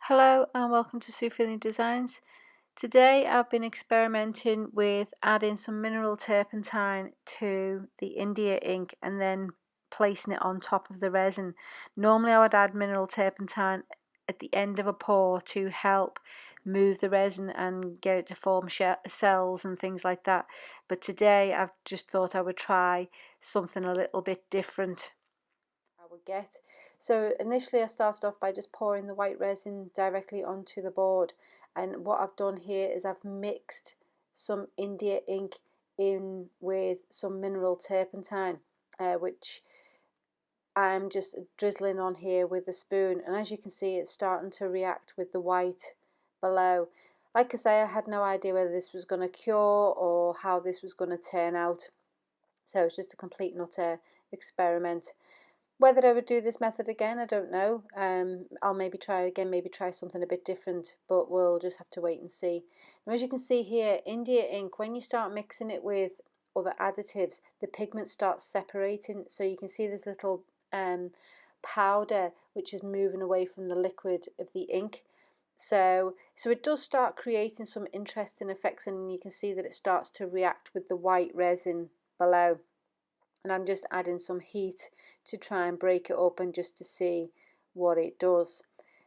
Hello and welcome to Findlay Designs. Today I've been experimenting with adding some mineral turpentine to the India ink and then placing it on top of the resin. Normally I would add mineral turpentine at the end of a pour to help move the resin and get it to form cells and things like that. But today I've just thought I would try something a little bit different. Get. So initially I started off by just pouring the white resin directly onto the board, and what I've done here is I've mixed some India ink in with some mineral turpentine, which I'm just drizzling on here with a spoon, and as you can see it's starting to react with the white below. Like I say, I had no idea whether this was going to cure or how this was going to turn out, so it's just a complete and utter experiment. Whether I would do this method again, I don't know. I'll maybe try it again, maybe try something a bit different, but we'll just have to wait and see. Now, as you can see here, India ink, when you start mixing it with other additives, the pigment starts separating. So you can see this little powder which is moving away from the liquid of the ink. So it does start creating some interesting effects, and you can see that it starts to react with the white resin below. And I'm just adding some heat to try and break it up and just to see what it does.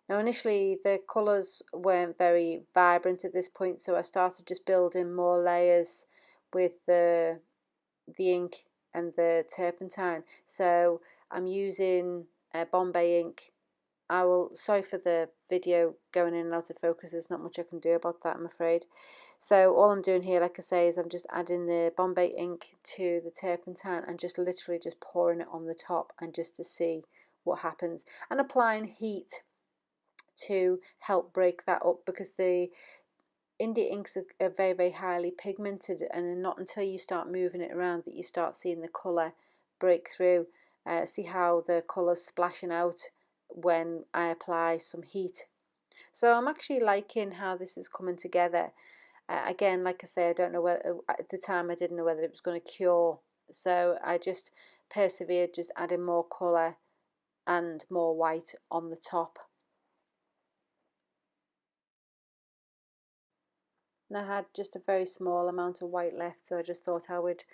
Now initially the colours weren't very vibrant at this point, so I started just building more layers with the ink and the turpentine. So I'm using Bombay ink. Sorry for the video going in and out of focus, there's not much I can do about that, I'm afraid. So all I'm doing here, like I say, is I'm just adding the Bombay ink to the turpentine and just literally just pouring it on the top, and just to see what happens, and applying heat to help break that up, because the India inks are very, very highly pigmented, and not until you start moving it around that you start seeing the colour break through. See how the colour's splashing out when I apply some heat. So I'm actually liking how this is coming together. Again, like I say, I don't know whether, at the time I didn't know whether it was going to cure, so I just persevered, just adding more colour and more white on the top. And I had just a very small amount of white left, so I just thought I would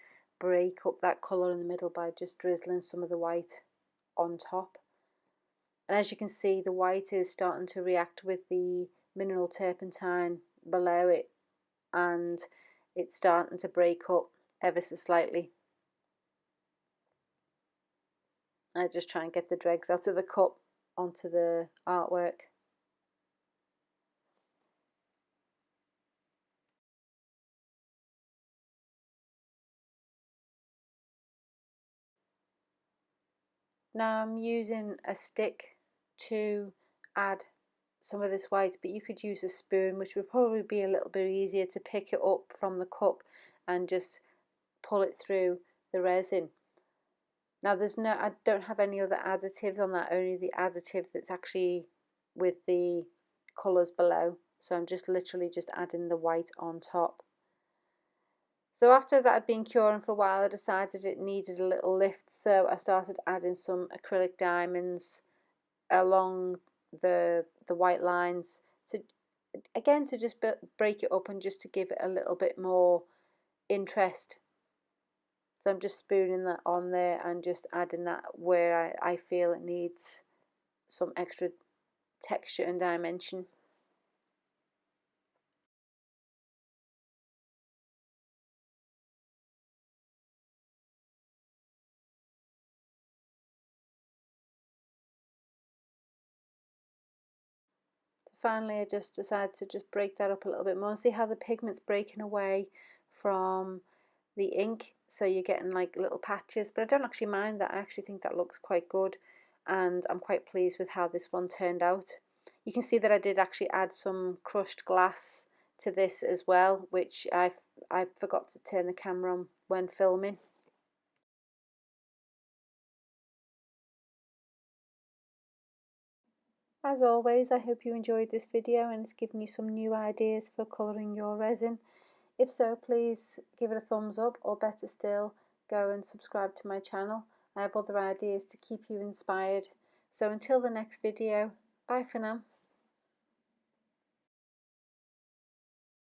break up that colour in the middle by just drizzling some of the white on top. And as you can see, the white is starting to react with the mineral turpentine below it, and it's starting to break up ever so slightly. I just try and get the dregs out of the cup onto the artwork. Now I'm using a stick to add some of this white, but you could use a spoon, which would probably be a little bit easier to pick it up from the cup and just pull it through the resin. Now I don't have any other additives on that, only the additive that's actually with the colours below. So I'm just literally just adding the white on top. So after that had been curing for a while, I decided it needed a little lift, so I started adding some acrylic diamonds along the white lines to, again, to just break it up and just to give it a little bit more interest. So I'm just spooning that on there and just adding that where I feel it needs some extra texture and dimension. So finally I just decided to just break that up a little bit more and see how the pigment's breaking away from the ink, so you're getting like little patches, but I don't actually mind that. I actually think that looks quite good, and I'm quite pleased with how this one turned out. You can see that I did actually add some crushed glass to this as well, which I forgot to turn the camera on when filming. As always, I hope you enjoyed this video and it's given you some new ideas for colouring your resin. If so, please give it a thumbs up, or better still, go and subscribe to my channel. I have other ideas to keep you inspired. So until the next video, bye for now.